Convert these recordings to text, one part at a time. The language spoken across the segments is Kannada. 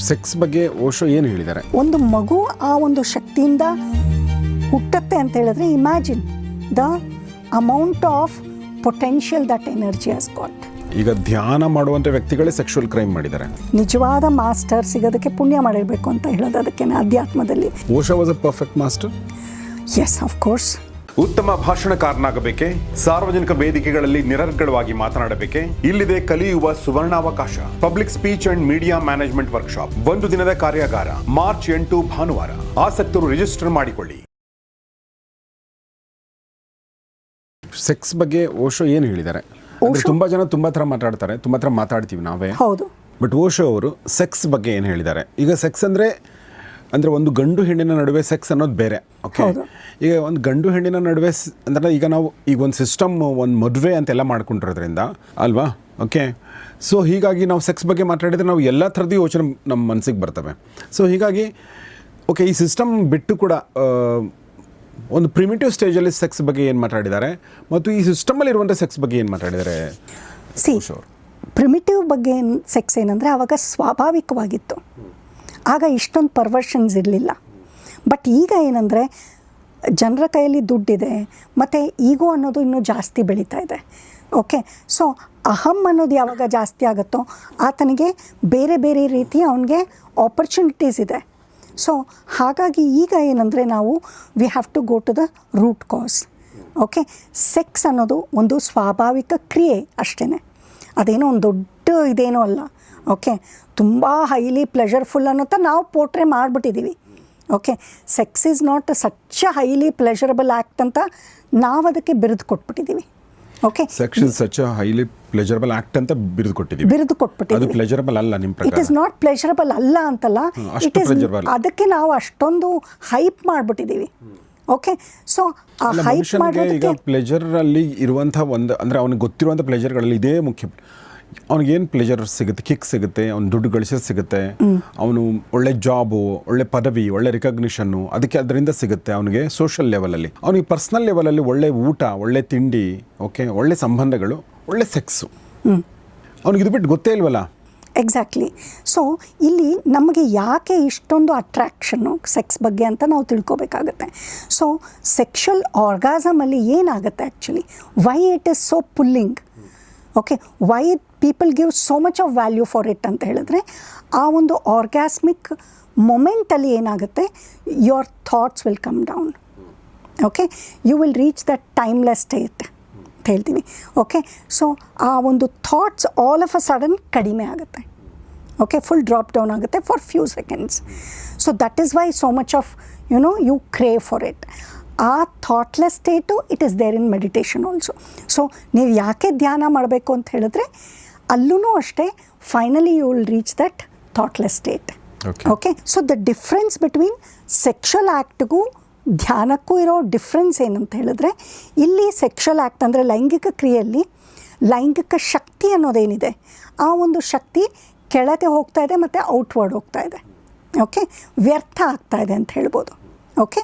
ಸೆಕ್ಸ್ ಬಗ್ಗೆ ಓಶೋ ಏನು ಹೇಳಿದ್ದಾರೆ? ಒಂದು ಮಗು ಆ ಒಂದು ಶಕ್ತಿಯಿಂದ ಹುಟ್ಟತ್ತೆ ಅಂತ ಹೇಳಿದ್ರೆ imagine the amount of potential that energy has got. ಈಗ ಧ್ಯಾನ ಮಾಡುವಂಥ ವ್ಯಕ್ತಿಗಳೇ ಸೆಕ್ಷುವಲ್ ಕ್ರೈಮ್ ಮಾಡಿದ್ದಾರೆ. ನಿಜವಾದ ಮಾಸ್ಟರ್ ಸಿಗೋದಕ್ಕೆ ಪುಣ್ಯ ಮಾಡಿರಬೇಕು ಅಂತ ಹೇಳೋದು ಅದಕ್ಕೆ ಅಧ್ಯಾತ್ಮದಲ್ಲಿ. Osho was a perfect master. Yes, of course. ಉತ್ತಮ ಭಾಷಣಕಾರನಾಗಬೇಕೆ? ಸಾರ್ವಜನಿಕ ವೇದಿಕೆಗಳಲ್ಲಿ ನಿರರ್ಗಳವಾಗಿ ಮಾತನಾಡಬೇಕೆ? ಇಲ್ಲಿದೆ ಕಲಿಯುವ ಸುವರ್ಣಾವಕಾಶ. Public speech and media management workshop, 1 ದಿನದ ಕಾರ್ಯಾಗಾರ, ಮಾರ್ಚ್ 8 ಭಾನುವಾರ. ಆಸಕ್ತರು ರಿಜಿಸ್ಟರ್ ಮಾಡಿಕೊಳ್ಳಿ. ಸೆಕ್ಸ್ ಬಗ್ಗೆ ಓಶೋ ಏನು ಹೇಳಿದ್ದಾರೆ? ತುಂಬಾ ಜನ ತುಂಬಾ ಥರ ಮಾತಾಡ್ತಾರೆ, ತುಂಬಾ ಥರ ಮಾತಾಡ್ತೀವಿ ನಾವೇ. ಹೌದು. ಬಟ್ ಓಶೋ ಅವರು ಸೆಕ್ಸ್ ಬಗ್ಗೆ ಏನು ಹೇಳಿದ್ದಾರೆ? ಈಗ ಸೆಕ್ಸ್ ಅಂದರೆ ಒಂದು ಗಂಡು ಹೆಣ್ಣಿನ ನಡುವೆ ಸೆಕ್ಸ್ ಅನ್ನೋದು ಬೇರೆ. ಓಕೆ, ಈಗ ಒಂದು ಗಂಡು ಹೆಣ್ಣಿನ ನಡುವೆ ಅಂದರೆ ಈಗ ನಾವು ಈಗ ಒಂದು ಸಿಸ್ಟಮ್, ಒಂದು ಮದುವೆ ಅಂತೆಲ್ಲ ಮಾಡ್ಕೊಂಡಿರೋದ್ರಿಂದ ಅಲ್ವಾ? ಓಕೆ, ಸೊ ಹೀಗಾಗಿ ನಾವು ಸೆಕ್ಸ್ ಬಗ್ಗೆ ಮಾತಾಡಿದರೆ ನಾವು ಎಲ್ಲ ಥರದ್ದು ಯೋಚನೆ ನಮ್ಮ ಮನಸ್ಸಿಗೆ ಬರ್ತವೆ. ಸೊ ಹೀಗಾಗಿ ಓಕೆ, ಈ ಸಿಸ್ಟಮ್ ಬಿಟ್ಟು ಕೂಡ ಒಂದು ಪ್ರಿಮಿಟಿವ್ ಸ್ಟೇಜಲ್ಲಿ ಸೆಕ್ಸ್ ಬಗ್ಗೆ ಏನು ಮಾತಾಡಿದ್ದಾರೆ ಮತ್ತು ಈ ಸಿಸ್ಟಮಲ್ಲಿ ಇರುವಂಥ ಸೆಕ್ಸ್ ಬಗ್ಗೆ ಏನು ಮಾತಾಡಿದ್ದಾರೆ? ಪ್ರಿಮಿಟಿವ್ ಬಗ್ಗೆ ಸೆಕ್ಸ್ ಏನಂದರೆ ಆವಾಗ ಸ್ವಾಭಾವಿಕವಾಗಿತ್ತು, ಆಗ ಇಷ್ಟೊಂದು ಪರ್ವರ್ಷನ್ಸ್ ಇರಲಿಲ್ಲ. ಬಟ್ ಈಗ ಏನಂದರೆ ಜನರ ಕೈಯಲ್ಲಿ ದುಡ್ಡಿದೆ ಮತ್ತು ಈಗೋ ಅನ್ನೋದು ಇನ್ನೂ ಜಾಸ್ತಿ ಬೆಳೀತಾ ಇದೆ. ಓಕೆ, ಸೊ ಅಹಂ ಅನ್ನೋದು ಯಾವಾಗ ಜಾಸ್ತಿ ಆಗುತ್ತೋ ಆತನಿಗೆ ಬೇರೆ ಬೇರೆ ರೀತಿಯ ಅವನಿಗೆ ಆಪರ್ಚುನಿಟೀಸ್ ಇದೆ. ಸೊ ಹಾಗಾಗಿ ಈಗ ಏನಂದರೆ ನಾವು we have to go to the root cause. Okay, sex ಅನ್ನೋದು ಒಂದು ಸ್ವಾಭಾವಿಕ ಕ್ರಿಯೆ ಅಷ್ಟೇ, ಅದೇನೋ ಒಂದು ದೊಡ್ಡ ಇದೇನೋ ಅಲ್ಲ. ಓಕೆ, ತುಂಬ ಹೈಲಿ ಪ್ಲೆಷರ್ಫುಲ್ ಅನ್ನೋಂಥ ನಾವು ಪೋರ್ಟ್ರೇ ಮಾಡಿಬಿಟ್ಟಿದ್ದೀವಿ. Okay, sex is not such a highly pleasurable act ಅಂತ ನಾವು ಅದಕ್ಕೆ ಬಿರುದು ಕೊಟ್ಬಿಟ್ಟಿದ್ದೀವಿ. Okay, sex is such a highly pleasurable act ಅಂತ ಬಿರುದು ಕೊಟ್ಬಿಟ್ಟಿದ್ದೀವಿ. ಅದು ಪ್ಲೆಜರಬಲ್ ಅಲ್ಲ ನಿಮ್ಮ ಪ್ರಕಾರ? ಇಟ್ ಇಸ್ ನಾಟ್ ಪ್ಲೆಷರಬಲ್ ಅಲ್ಲ ಅಂತಲ್ಲ, ಇಟ್ ಇಸ್ ಅದಕ್ಕೆ ನಾವು ಅಷ್ಟೊಂದು ಹೈಪ್ ಮಾಡಿಬಿಟ್ಟಿದ್ದೀವಿ. ಓಕೆ, ಸೊ ಆ ಹೈಪ್ ಮಾಡೋದಕ್ಕೆ ಈಗ ಪ್ಲೆಜರ್ ಅಲ್ಲಿ ಇರುವಂಥ ಒಂದು ಅಂದರೆ ಅವನಿಗೆ ಗೊತ್ತಿರುವಂಥ ಪ್ಲೆಜರ್ಗಳಲ್ಲಿ ಇದೇ ಮುಖ್ಯ. ಅವ್ನಿಗೇನು ಪ್ಲೆಜರ್ ಸಿಗುತ್ತೆ, ಕಿಕ್ ಸಿಗುತ್ತೆ, ಅವ್ನು ದುಡ್ಡು ಗಳಿಸೋದು ಸಿಗುತ್ತೆ, ಅವನು ಒಳ್ಳೆ ಜಾಬು, ಒಳ್ಳೆ ಪದವಿ, ಒಳ್ಳೆ ರಿಕಗ್ನಿಷನ್ನು ಅದಕ್ಕೆ ಅದರಿಂದ ಸಿಗುತ್ತೆ ಅವನಿಗೆ. ಸೋಷಲ್ ಲೆವೆಲಲ್ಲಿ ಅವನಿಗೆ ಪರ್ಸ್ನಲ್ ಲೆವೆಲಲ್ಲಿ ಒಳ್ಳೆ ಊಟ, ಒಳ್ಳೆ ತಿಂಡಿ, ಓಕೆ, ಒಳ್ಳೆ ಸಂಬಂಧಗಳು, ಒಳ್ಳೆ ಸೆಕ್ಸು, ಅವನಿಗೆ ಇದು ಬಿಟ್ಟು ಗೊತ್ತೇ ಇಲ್ವಲ್ಲ. ಎಕ್ಸಾಕ್ಟ್ಲಿ. ಸೊ ಇಲ್ಲಿ ನಮಗೆ ಯಾಕೆ ಇಷ್ಟೊಂದು ಅಟ್ರ್ಯಾಕ್ಷನ್ನು ಸೆಕ್ಸ್ ಬಗ್ಗೆ ಅಂತ ನಾವು ತಿಳ್ಕೊಬೇಕಾಗತ್ತೆ. ಸೊ ಸೆಕ್ಷುವಲ್ ಆರ್ಗಾಸಮಲ್ಲಿ ಏನಾಗುತ್ತೆ actually, why it is so pulling. Okay, why people give so much of value for it ಅಂತ ಹೇಳಿದ್ರೆ, ಆ ಒಂದು ಆರ್ಗ್ಯಾಸ್ಮಿಕ್ ಮೊಮೆಂಟಲ್ಲಿ ಏನಾಗುತ್ತೆ, your thoughts will come down. Okay, you will reach that timeless state ಅಂತ ಹೇಳ್ತೀವಿ. ಓಕೆ, ಸೊ ಆ ಒಂದು thoughts all of a sudden ಕಡಿಮೆ ಆಗುತ್ತೆ. ಓಕೆ, ಫುಲ್ ಡ್ರಾಪ್ ಡೌನ್ ಆಗುತ್ತೆ for few seconds. So that is why so much of you crave for it. ಆ thoughtless state it is there in meditation also. So ನೀವು ಯಾಕೆ ಧ್ಯಾನ ಮಾಡಬೇಕು ಅಂತ ಹೇಳಿದ್ರೆ ಅಲ್ಲೂ ಅಷ್ಟೇ finally you will reach that thoughtless state. Okay, so the difference between sexual ಆ್ಯಕ್ಟ್ಗೂ ಧ್ಯಾನಕ್ಕೂ ಇರೋ ಡಿಫ್ರೆನ್ಸ್ ಏನಂತ ಹೇಳಿದ್ರೆ, ಇಲ್ಲಿ ಸೆಕ್ಷುವಲ್ ಆ್ಯಕ್ಟ್ ಅಂದರೆ ಲೈಂಗಿಕ ಕ್ರಿಯೆಯಲ್ಲಿ ಲೈಂಗಿಕ ಶಕ್ತಿ ಅನ್ನೋದೇನಿದೆ ಆ ಒಂದು ಶಕ್ತಿ ಕೆಳಗೆ ಹೋಗ್ತಾ ಇದೆ ಮತ್ತು ಔಟ್ವರ್ಡ್ ಹೋಗ್ತಾ ಇದೆ. ಓಕೆ, ವ್ಯರ್ಥ ಆಗ್ತಾ ಇದೆ ಅಂತ ಹೇಳ್ಬೋದು. ಓಕೆ,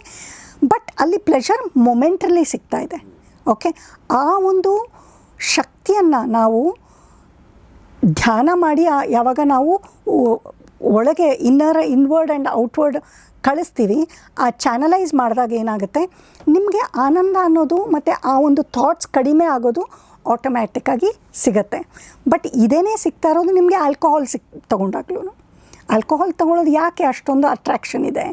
ಬಟ್ ಅಲ್ಲಿ ಪ್ಲೆಷರ್ ಮೊಮೆಂಟಲ್ಲಿ ಸಿಗ್ತಾ ಇದೆ. ಓಕೆ, ಆ ಒಂದು ಶಕ್ತಿಯನ್ನು ನಾವು ಧ್ಯಾನ ಮಾಡಿ ಯಾವಾಗ ನಾವು ಒಳಗೆ ಇನ್ವರ್ಡ್ ಆ್ಯಂಡ್ ಔಟ್ವರ್ಡ್ ಕಳಿಸ್ತೀವಿ, ಆ ಚಾನಲೈಸ್ ಮಾಡಿದಾಗ ಏನಾಗುತ್ತೆ, ನಿಮಗೆ ಆನಂದ ಅನ್ನೋದು ಮತ್ತು ಆ ಒಂದು ಥಾಟ್ಸ್ ಕಡಿಮೆ ಆಗೋದು ಆಟೋಮ್ಯಾಟಿಕ್ಕಾಗಿ ಸಿಗುತ್ತೆ. ಬಟ್ ಇದೇನೇ ಸಿಗ್ತಾ ಇರೋದು ನಿಮಗೆ ಆಲ್ಕೋಹಾಲ್ ತೊಗೊಂಡಾಗ್ಲೂ. ಆಲ್ಕೋಹಾಲ್ ತೊಗೊಳ್ಳೋದು ಯಾಕೆ ಅಷ್ಟೊಂದು ಅಟ್ರ್ಯಾಕ್ಷನ್ ಇದೆ?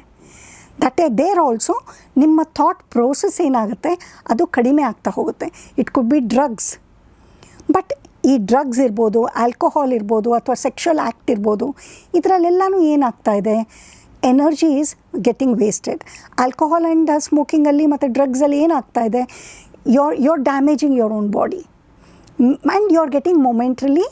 ದಟ್ ದೇರ್ ಆಲ್ಸೋ ನಿಮ್ಮ ಥಾಟ್ ಪ್ರೋಸೆಸ್ ಏನಾಗುತ್ತೆ ಅದು ಕಡಿಮೆ ಆಗ್ತಾ ಹೋಗುತ್ತೆ. It could be drugs. But ಈ ಡ್ರಗ್ಸ್ ಇರ್ಬೋದು, ಆಲ್ಕೋಹಾಲ್ ಇರ್ಬೋದು, ಅಥವಾ ಸೆಕ್ಷುವಲ್ ಆ್ಯಕ್ಟ್ ಇರ್ಬೋದು, ಇದರಲ್ಲೆಲ್ಲನೂ ಏನಾಗ್ತಾ ಇದೆ, energy is getting wasted. Alcohol and ಸ್ಮೋಕಿಂಗಲ್ಲಿ ಮತ್ತು ಡ್ರಗ್ಸಲ್ಲಿ ಏನಾಗ್ತಾ ಇದೆ, you're damaging your own body and you are getting momentarily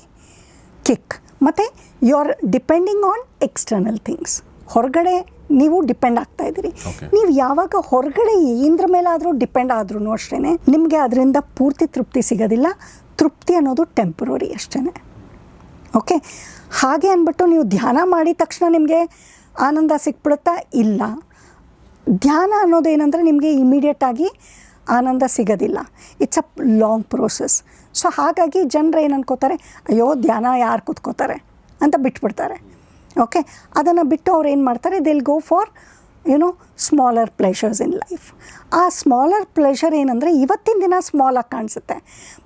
kick. ಮತ್ತು you are depending on external things. ಹೊರಗಡೆ ನೀವು ಡಿಪೆಂಡ್ ಆಗ್ತಾ ಇದ್ದೀರಿ. ನೀವು ಯಾವಾಗ ಹೊರಗಡೆ ಏನರ ಮೇಲಾದರೂ ಡಿಪೆಂಡ್ ಆದ್ರೂ ಅಷ್ಟೇ ನಿಮಗೆ ಅದರಿಂದ ಪೂರ್ತಿ ತೃಪ್ತಿ ಸಿಗೋದಿಲ್ಲ. ತೃಪ್ತಿ ಅನ್ನೋದು ಟೆಂಪ್ರರಿ ಅಷ್ಟೇ. ಓಕೆ, ಹಾಗೆ ಅಂದ್ಬಿಟ್ಟು ನೀವು ಧ್ಯಾನ ಮಾಡಿದ ತಕ್ಷಣ ನಿಮಗೆ ಆನಂದ ಸಿಕ್ಬಿಡುತ್ತಾ? ಇಲ್ಲ. ಧ್ಯಾನ ಅನ್ನೋದೇನೆಂದರೆ ನಿಮಗೆ ಇಮಿಡಿಯೇಟಾಗಿ ಆನಂದ ಸಿಗೋದಿಲ್ಲ. It's a long process. So ಹಾಗಾಗಿ ಜನರು ಏನು ಅನ್ಕೋತಾರೆ, ಅಯ್ಯೋ ಧ್ಯಾನ ಯಾರು ಕೂತ್ಕೋತಾರೆ ಅಂತ ಬಿಟ್ಬಿಡ್ತಾರೆ. ಓಕೆ, ಅದನ್ನು ಬಿಟ್ಟು ಅವ್ರು ಏನು ಮಾಡ್ತಾರೆ, they'll go for smaller pleasures in life. ಆ ಸ್ಮಾಲರ್ ಪ್ಲೆಷರ್ ಏನಂದರೆ ಇವತ್ತಿನ ದಿನ ಸ್ಮಾಲಾಗಿ ಕಾಣಿಸುತ್ತೆ,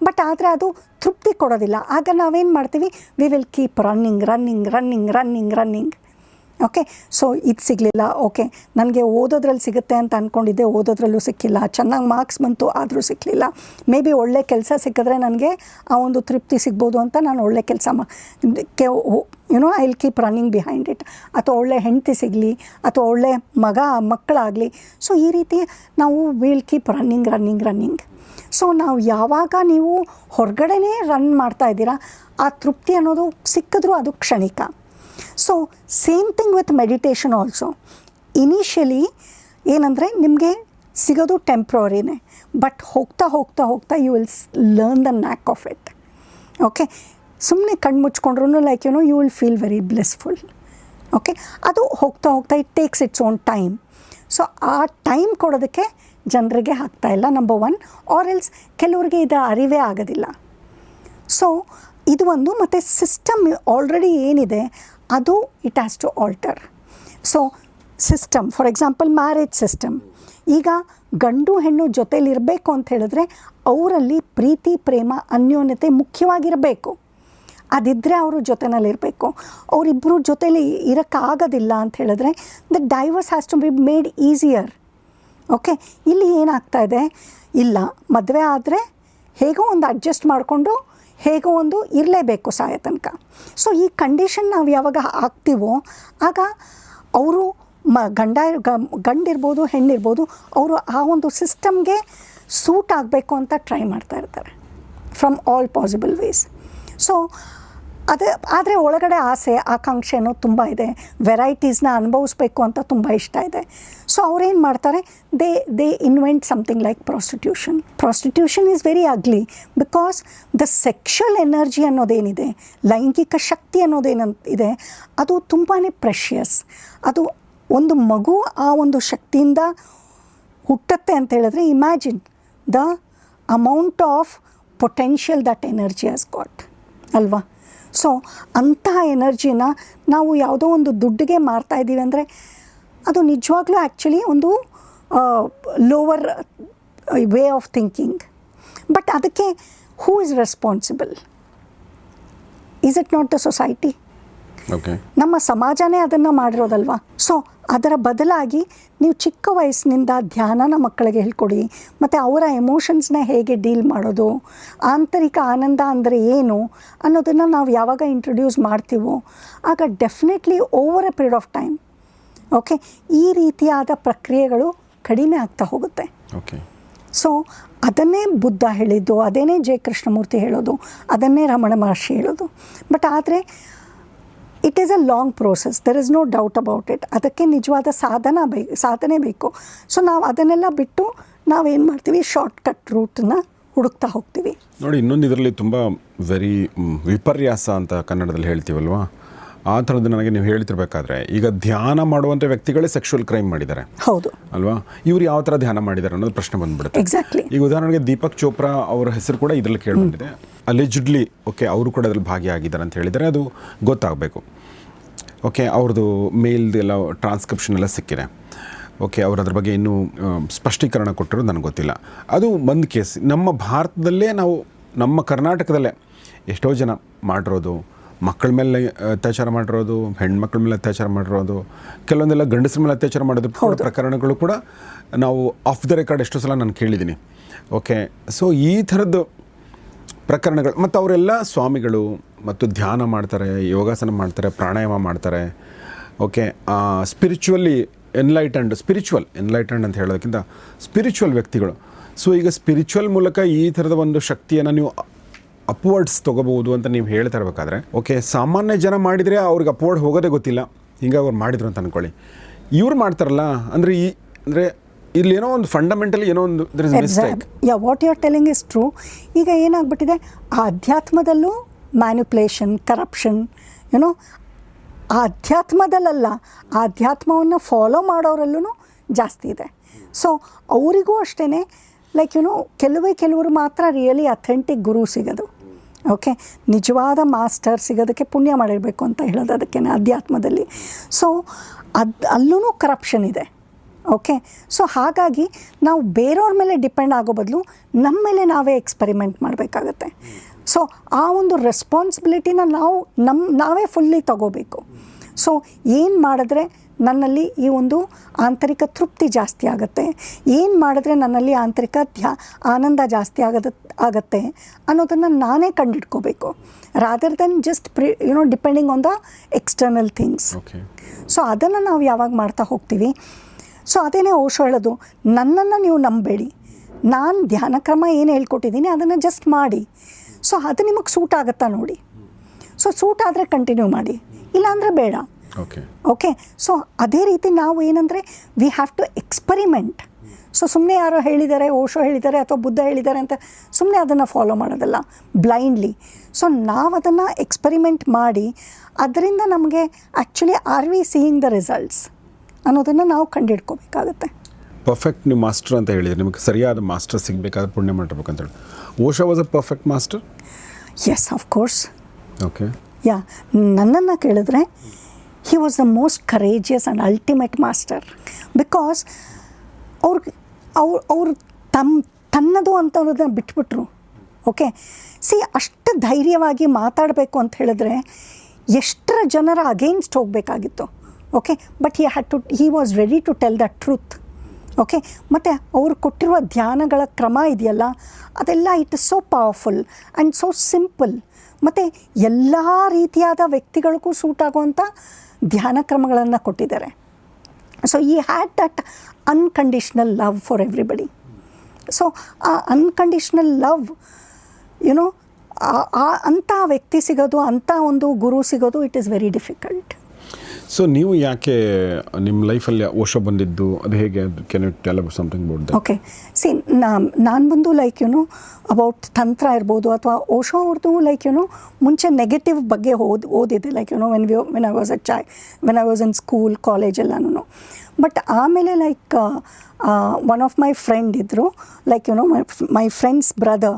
ಬಟ್ ಆದರೆ ಅದು ತೃಪ್ತಿ ಕೊಡೋದಿಲ್ಲ. ಆಗ ನಾವೇನು ಮಾಡ್ತೀವಿ, we will keep running. Okay, so ಇದು ಸಿಗಲಿಲ್ಲ, ಓಕೆ ನನಗೆ ಓದೋದ್ರಲ್ಲಿ ಸಿಗುತ್ತೆ ಅಂತ ಅಂದ್ಕೊಂಡಿದ್ದೆ, ಓದೋದ್ರಲ್ಲೂ ಸಿಕ್ಕಿಲ್ಲ, ಚೆನ್ನಾಗಿ ಮಾರ್ಕ್ಸ್ ಬಂತು ಆದರೂ ಸಿಕ್ಕಲಿಲ್ಲ, ಮೇ ಬಿ ಒಳ್ಳೆ ಕೆಲಸ ಸಿಕ್ಕಿದ್ರೆ ನನಗೆ ಆ ಒಂದು ತೃಪ್ತಿ ಸಿಗ್ಬೋದು ಅಂತ ನಾನು ಒಳ್ಳೆ ಕೆಲಸ I will keep running behind it. ಅಥವಾ ಒಳ್ಳೆ ಹೆಂಡತಿ ಸಿಗಲಿ, ಅಥವಾ ಒಳ್ಳೆ ಮಕ್ಕಳಾಗಲಿ. ಸೊ ಈ ರೀತಿ ನಾವು ವಿಲ್ ಕೀಪ್ ರನ್ನಿಂಗ್. ಸೊ ನಾವು ಯಾವಾಗ ನೀವು ಹೊರಗಡೆನೇ ರನ್ ಮಾಡ್ತಾ ಇದ್ದೀರಾ, ಆ ತೃಪ್ತಿ ಅನ್ನೋದು ಸಿಕ್ಕಿದ್ರೂ ಅದು ಕ್ಷಣಿಕ. So same thing with meditation also. Initially ಏನಂದರೆ ನಿಮಗೆ ಸಿಗೋದು ಟೆಂಪ್ರವರಿನೇ, ಬಟ್ ಹೋಗ್ತಾ you will learn the knack of it. Okay, ಸುಮ್ಮನೆ ಕಣ್ಣು ಮುಚ್ಕೊಂಡ್ರೂ you will feel very blissful. Okay, ಅದು ಹೋಗ್ತಾ it takes its own time. So ಆ ಟೈಮ್ ಕೊಡೋದಕ್ಕೆ ಜನರಿಗೆ ಆಗ್ತಾಯಿಲ್ಲ, ನಂಬರ್ 1. ಆರ್ ಎಲ್ಸ್ ಕೆಲವ್ರಿಗೆ ಇದರ ಅರಿವೇ ಆಗೋದಿಲ್ಲ. ಸೊ ಇದು ಒಂದು. ಮತ್ತು ಸಿಸ್ಟಮ್ ಆಲ್ರೆಡಿ ಏನಿದೆ ಅದು it has to alter. So system, for example marriage system. ಈಗ ಗಂಡು ಹೆಣ್ಣು ಜೊತೇಲಿರಬೇಕು ಅಂತ ಹೇಳಿದ್ರೆ ಅವರಲ್ಲಿ ಪ್ರೀತಿ, ಪ್ರೇಮ, ಅನ್ಯೋನ್ಯತೆ ಮುಖ್ಯವಾಗಿರಬೇಕು. ಅದಿದ್ದರೆ ಅವರು ಜೊತೆಯಲ್ಲಿರಬೇಕು. ಅವರಿಬ್ಬರು ಜೊತೇಲಿ ಇರೋಕ್ಕಾಗೋದಿಲ್ಲ ಅಂತ ಹೇಳಿದ್ರೆ the divorce has to be made easier. Okay, ಇಲ್ಲಿ ಏನಾಗ್ತಾ ಇದೆ, ಇಲ್ಲ ಮದುವೆ ಆದರೆ ಹೇಗೋ ಒಂದು ಅಡ್ಜಸ್ಟ್ ಮಾಡಿಕೊಂಡು ಹೇಗೋ ಒಂದು ಇರಲೇಬೇಕು ಸಾಯೋ ತನಕ. ಸೊ ಈ ಕಂಡೀಷನ್ ನಾವು ಯಾವಾಗ ಆಗ್ತೀವೋ ಆಗ ಅವರು ಗಂಡಿರ್ಬೋದು ಹೆಣ್ಣಿರ್ಬೋದು, ಅವರು ಆ ಒಂದು ಸಿಸ್ಟಮ್ಗೆ ಸೂಟ್ ಆಗಬೇಕು ಅಂತ ಟ್ರೈ ಮಾಡ್ತಾ ಇರ್ತಾರೆ from all possible ways. So ಆದರೆ ಒಳಗಡೆ ಆಸೆ ಆಕಾಂಕ್ಷೆ ಅನ್ನೋದು ತುಂಬ ಇದೆ, ವೆರೈಟೀಸ್ನ ಅನುಭವಿಸ್ಬೇಕು ಅಂತ ತುಂಬ ಇಷ್ಟ ಇದೆ. ಸೊ ಅವ್ರೇನು ಮಾಡ್ತಾರೆ, they invent something like prostitution is very ugly, because the sexual energy ಅನ್ನೋದೇನಿದೆ, ಲೈಂಗಿಕ ಶಕ್ತಿ ಅನ್ನೋದೇನಿದೆ, ಅದು ತುಂಬಾ ಪ್ರೆಷಿಯಸ್. ಅದು ಒಂದು ಮಗು ಆ ಒಂದು ಶಕ್ತಿಯಿಂದ ಹುಟ್ಟುತ್ತೆ ಅಂತ ಹೇಳಿದ್ರೆ imagine the amount of potential that energy has got ಅಲ್ವಾ. ಸೊ ಅಂತಹ ಎನರ್ಜಿನ ನಾವು ಯಾವುದೋ ಒಂದು ದುಡ್ಡಿಗೆ ಮಾರ್ತಾ ಇದ್ದೀವಿ ಅಂದರೆ ಅದು ನಿಜವಾಗ್ಲೂ ಆ್ಯಕ್ಚುಲಿ ಒಂದು lower way of thinking. But ಅದಕ್ಕೆ who is responsible? Is it not the society? Okay, ನಮ್ಮ ಸಮಾಜನೇ ಅದನ್ನು ಮಾಡಿರೋದಲ್ವಾ. ಸೊ ಅದರ ಬದಲಾಗಿ ನೀವು ಚಿಕ್ಕ ವಯಸ್ಸಿನಿಂದ ಧ್ಯಾನನ ಮಕ್ಕಳಿಗೆ ಹೇಳ್ಕೊಡಿ, ಮತ್ತು ಅವರ ಎಮೋಷನ್ಸ್ನ ಹೇಗೆ ಡೀಲ್ ಮಾಡೋದು, ಆಂತರಿಕ ಆನಂದ ಅಂದರೆ ಏನು ಅನ್ನೋದನ್ನು ನಾವು ಯಾವಾಗ ಇಂಟ್ರೊಡ್ಯೂಸ್ ಮಾಡ್ತೀವೋ ಆಗ definitely over A period of time okay ಈ ರೀತಿಯಾದ ಪ್ರಕ್ರಿಯೆಗಳು ಕಡಿಮೆ ಆಗ್ತಾ ಹೋಗುತ್ತೆ. ಓಕೆ, ಸೊ ಅದನ್ನೇ ಬುದ್ಧ ಹೇಳಿದ್ದು, ಅದೇನೇ ಜೆ ಕೃಷ್ಣಮೂರ್ತಿ ಹೇಳೋದು, ಅದನ್ನೇ ರಮಣ ಮಹರ್ಷಿ ಹೇಳೋದು. ಬಟ್ ಆದರೆ it is a long process, there is no doubt about it. ಅದಕ್ಕೆ ನಿಜವಾದ ಸಾಧನೆ ಬೇಕು. ಸೊ ನಾವು ಅದನ್ನೆಲ್ಲ ಬಿಟ್ಟು ನಾವೇನು ಮಾಡ್ತೀವಿ, ಶಾರ್ಟ್ಕಟ್ ರೂಟನ್ನ ಹುಡುಕ್ತಾ ಹೋಗ್ತೀವಿ. ನೋಡಿ, ಇನ್ನೊಂದು ಇದರಲ್ಲಿ ತುಂಬ ವೆರಿ ವಿಪರ್ಯಾಸ ಅಂತ ಕನ್ನಡದಲ್ಲಿ ಹೇಳ್ತೀವಲ್ವಾ, ಆ ಥರದ್ದು ನನಗೆ ನೀವು ಹೇಳ್ತಿರ್ಬೇಕಾದ್ರೆ ಈಗ ಧ್ಯಾನ ಮಾಡುವಂಥ ವ್ಯಕ್ತಿಗಳೇ ಸೆಕ್ಷುವಲ್ ಕ್ರೈಮ್ ಮಾಡಿದ್ದಾರೆ. ಹೌದು ಅಲ್ವಾ, ಇವ್ರು ಯಾವ ಥರ ಧ್ಯಾನ ಮಾಡಿದ್ದಾರೆ ಅನ್ನೋದು ಪ್ರಶ್ನೆ ಬಂದ್ಬಿಡುತ್ತೆ. ಎಕ್ಸಾಕ್ಟ್ಲಿ. ಈಗ ಉದಾಹರಣೆಗೆ ದೀಪಕ್ ಚೋಪ್ರಾ ಅವರ ಹೆಸರು ಕೂಡ ಇದರಲ್ಲಿ ಕೇಳಿಬಂದಿದೆ. ಅಲಿಜಿಡ್ಲಿ ಓಕೆ ಅವರು ಕೂಡ ಅದರಲ್ಲಿ ಭಾಗಿಯಾಗಿದ್ದಾರೆ ಅಂತ ಹೇಳಿದರೆ ಅದು ಗೊತ್ತಾಗಬೇಕು. ಓಕೆ, ಅವ್ರದ್ದು ಮೇಲ್ದು ಎಲ್ಲ ಟ್ರಾನ್ಸ್ಕ್ರಿಪ್ಷನ್ ಎಲ್ಲ ಸಿಕ್ಕಿದೆ. ಓಕೆ, ಅವರು ಅದ್ರ ಬಗ್ಗೆ ಇನ್ನೂ ಸ್ಪಷ್ಟೀಕರಣ ಕೊಟ್ಟಿರೋದು ನನಗೆ ಗೊತ್ತಿಲ್ಲ. ಅದು ಒಂದು ಕೇಸ್. ನಮ್ಮ ಭಾರತದಲ್ಲೇ ನಾವು ನಮ್ಮ ಕರ್ನಾಟಕದಲ್ಲೇ ಎಷ್ಟೋ ಜನ ಮಾಡಿರೋದು, ಮಕ್ಕಳ ಮೇಲೆ ಅತ್ಯಾಚಾರ ಮಾಡಿರೋದು, ಹೆಣ್ಮಕ್ಳ ಮೇಲೆ ಅತ್ಯಾಚಾರ ಮಾಡಿರೋದು, ಕೆಲವೊಂದೆಲ್ಲ ಗಂಡಸರ ಮೇಲೆ ಅತ್ಯಾಚಾರ ಮಾಡೋದು ಪ್ರಕರಣಗಳು ಕೂಡ ನಾವು ಆಫ್ ದ ರೆಕಾರ್ಡ್ ಎಷ್ಟೋ ಸಲ ನಾನು ಕೇಳಿದ್ದೀನಿ. ಓಕೆ, ಸೊ ಈ ಥರದ್ದು ಪ್ರಕರಣಗಳು, ಮತ್ತು ಅವರೆಲ್ಲ ಸ್ವಾಮಿಗಳು ಮತ್ತು ಧ್ಯಾನ ಮಾಡ್ತಾರೆ, ಯೋಗಾಸನ ಮಾಡ್ತಾರೆ, ಪ್ರಾಣಾಯಾಮ ಮಾಡ್ತಾರೆ. ಓಕೆ, ಸ್ಪಿರಿಚುವಲ್ ಎನ್ಲೈಟೆಂಡ್ ಅಂತ ಹೇಳೋದಕ್ಕಿಂತ ಸ್ಪಿರಿಚುವಲ್ ವ್ಯಕ್ತಿಗಳು. ಸೊ ಈಗ ಸ್ಪಿರಿಚುವಲ್ ಮೂಲಕ ಈ ಥರದ ಒಂದು ಶಕ್ತಿಯನ್ನು ನೀವು ಅಪ್ವರ್ಡ್ಸ್ ತೊಗೋಬೋದು ಅಂತ ನೀವು ಹೇಳ್ತಾ ಇರಬೇಕಾದ್ರೆ, ಓಕೆ ಸಾಮಾನ್ಯ ಜನ ಮಾಡಿದರೆ ಅವ್ರಿಗೆ ಅಪ್ವರ್ಡ್ ಹೋಗೋದೇ ಗೊತ್ತಿಲ್ಲ, ಹಿಂಗೆ ಅವ್ರು ಮಾಡಿದ್ರು ಅಂತ ಅಂದ್ಕೊಳ್ಳಿ. ಇವ್ರು ಮಾಡ್ತಾರಲ್ಲ ಅಂದರೆ ಇಲ್ಲಿ ಏನೋ ಒಂದು ಫಂಡಮೆಂಟಲಿ ಏನೋ ಒಂದು mistake. What you are telling is true. ಈಗ ಏನಾಗ್ಬಿಟ್ಟಿದೆ, ಆ ಅಧ್ಯಾತ್ಮದಲ್ಲೂ ಮ್ಯಾನ್ಯುಪ್ಯುಲೇಷನ್, ಕರಪ್ಷನ್, ಏನೋ ಆ ಅಧ್ಯಾತ್ಮದಲ್ಲ, ಆ ಅಧ್ಯಾತ್ಮವನ್ನು ಫಾಲೋ ಮಾಡೋರಲ್ಲೂ ಜಾಸ್ತಿ ಇದೆ. ಸೊ ಅವರಿಗೂ ಅಷ್ಟೇ ಲೈಕ್ ಕೆಲವರು ಮಾತ್ರ ರಿಯಲಿ ಅಥೆಂಟಿಕ್ ಗುರು ಸಿಗೋದು. ಓಕೆ, ನಿಜವಾದ ಮಾಸ್ಟರ್ ಸಿಗೋದಕ್ಕೆ ಪುಣ್ಯ ಮಾಡಿರಬೇಕು ಅಂತ ಹೇಳೋದು ಅದಕ್ಕೆ ಅಧ್ಯಾತ್ಮದಲ್ಲಿ. ಸೊ ಅಲ್ಲೂ ಕರಪ್ಷನ್ ಇದೆ. ಓಕೆ, ಸೊ ಹಾಗಾಗಿ ನಾವು ಬೇರೆಯವ್ರ ಮೇಲೆ ಡಿಪೆಂಡ್ ಆಗೋ ಬದಲು ನಮ್ಮ ಮೇಲೆ ನಾವೇ ಎಕ್ಸ್ಪೆರಿಮೆಂಟ್ ಮಾಡಬೇಕಾಗತ್ತೆ. ಸೊ ಆ ಒಂದು ರೆಸ್ಪಾನ್ಸಿಬಿಲಿಟಿನ ನಾವೇ ಫುಲ್ಲಿ ತಗೋಬೇಕು. ಸೊ ಏನು ಮಾಡಿದ್ರೆ ನನ್ನಲ್ಲಿ ಈ ಒಂದು ಆಂತರಿಕ ತೃಪ್ತಿ ಜಾಸ್ತಿ ಆಗುತ್ತೆ, ಏನು ಮಾಡಿದ್ರೆ ನನ್ನಲ್ಲಿ ಆಂತರಿಕ ಆನಂದ ಜಾಸ್ತಿ ಆಗತ್ತೆ ಅನ್ನೋದನ್ನು ನಾನೇ ಕಂಡಿಡ್ಕೋಬೇಕು, rather than just depending on the external things. So ಅದನ್ನು ನಾವು ಯಾವಾಗ ಮಾಡ್ತಾ ಹೋಗ್ತೀವಿ. ಸೊ ಅದೇನೇ ಓಶೋ ಹೇಳೋದು, ನನ್ನನ್ನು ನೀವು ನಂಬೇಡಿ, ನಾನು ಧ್ಯಾನ ಕ್ರಮ ಏನು ಹೇಳ್ಕೊಟ್ಟಿದ್ದೀನಿ ಅದನ್ನು ಜಸ್ಟ್ ಮಾಡಿ. ಸೊ ಅದು ನಿಮಗೆ ಸೂಟ್ ಆಗುತ್ತಾ ನೋಡಿ. ಸೊ ಸೂಟ್ ಆದರೆ ಕಂಟಿನ್ಯೂ ಮಾಡಿ, ಇಲ್ಲಾಂದರೆ ಬೇಡ. ಓಕೆ, ಸೊ ಅದೇ ರೀತಿ ನಾವು ಏನಂದರೆ we have to experiment. So ಸುಮ್ಮನೆ ಯಾರೋ ಹೇಳಿದ್ದಾರೆ, ಓಶೋ ಹೇಳಿದ್ದಾರೆ ಅಥವಾ ಬುದ್ಧ ಹೇಳಿದ್ದಾರೆ ಅಂತ ಸುಮ್ಮನೆ ಅದನ್ನು ಫಾಲೋ ಮಾಡೋದಲ್ಲ ಬ್ಲೈಂಡ್ಲಿ. ಸೊ ನಾವು ಅದನ್ನು ಎಕ್ಸ್ಪರಿಮೆಂಟ್ ಮಾಡಿ ಅದರಿಂದ ನಮಗೆ actually are we seeing the results ಅನ್ನೋದನ್ನು ನಾವು ಕಂಡುಹಿಡ್ಕೋಬೇಕಾಗತ್ತೆ. ಪರ್ಫೆಕ್ಟ್ ನೀವು ಮಾಸ್ಟರ್ ಅಂತ ಹೇಳಿದರೆ, ನಿಮಗೆ ಸರಿಯಾದ ಮಾಸ್ಟರ್ ಸಿಗಬೇಕಾದ್ರೆ ಪುಣ್ಯ ಮಾಡಿರ್ಬೇಕಂತ ಹೇಳಿ. Osho was a perfect master? Yes, of course. Okay, yeah, ನನ್ನನ್ನು ಕೇಳಿದ್ರೆ he was the most courageous and ultimate master, because ಅವ್ರು ತನ್ನದು ಅಂತದನ್ನು ಬಿಟ್ಬಿಟ್ರು. ಓಕೆ, ಅಷ್ಟು ಧೈರ್ಯವಾಗಿ ಮಾತಾಡಬೇಕು ಅಂತ ಹೇಳಿದ್ರೆ ಎಷ್ಟರ ಜನರ ಅಗೇನ್ಸ್ಟ್ ಹೋಗಬೇಕಾಗಿತ್ತು. Okay, but he was ready to tell the truth. Okay, ಮತ್ತು ಅವ್ರು ಕೊಟ್ಟಿರುವ ಧ್ಯಾನಗಳ ಕ್ರಮ ಇದೆಯಲ್ಲ ಅದೆಲ್ಲ it is so powerful and so simple, ಮತ್ತು ಎಲ್ಲ ರೀತಿಯಾದ ವ್ಯಕ್ತಿಗಳಿಗೂ ಸೂಟ್ ಆಗುವಂಥ ಧ್ಯಾನ ಕ್ರಮಗಳನ್ನು ಕೊಟ್ಟಿದ್ದಾರೆ. ಸೊ ಈ had that unconditional love for everybody. So ಆ ಅನ್ಕಂಡೀಷ್ನಲ್ ಲವ್ ಅಂಥ ವ್ಯಕ್ತಿ ಸಿಗೋದು, ಅಂಥ ಒಂದು ಗುರು ಸಿಗೋದು, it is very difficult. So ನೀವು ಯಾಕೆ ನಿಮ್ಮ ಲೈಫಲ್ಲಿ ಓಶೋ ಬಂದಿದ್ದು, ಅದು ಹೇಗೆ? Can you tell about something about that? Okay, ನಾನು ಬಂದು ಅಬೌಟ್ ತಂತ್ರ ಇರ್ಬೋದು ಅಥವಾ ಓಶೋ ಅವ್ರದ್ದು ಮುಂಚೆ ನೆಗೆಟಿವ್ ಬಗ್ಗೆ ಓದಿದ್ದೆ, when I was in school, college ಎಲ್ಲನೂ. ಬಟ್ ಆಮೇಲೆ ಒನ್ ಆಫ್ ಮೈ ಫ್ರೆಂಡ್ ಇದ್ದರು, my friend's brother,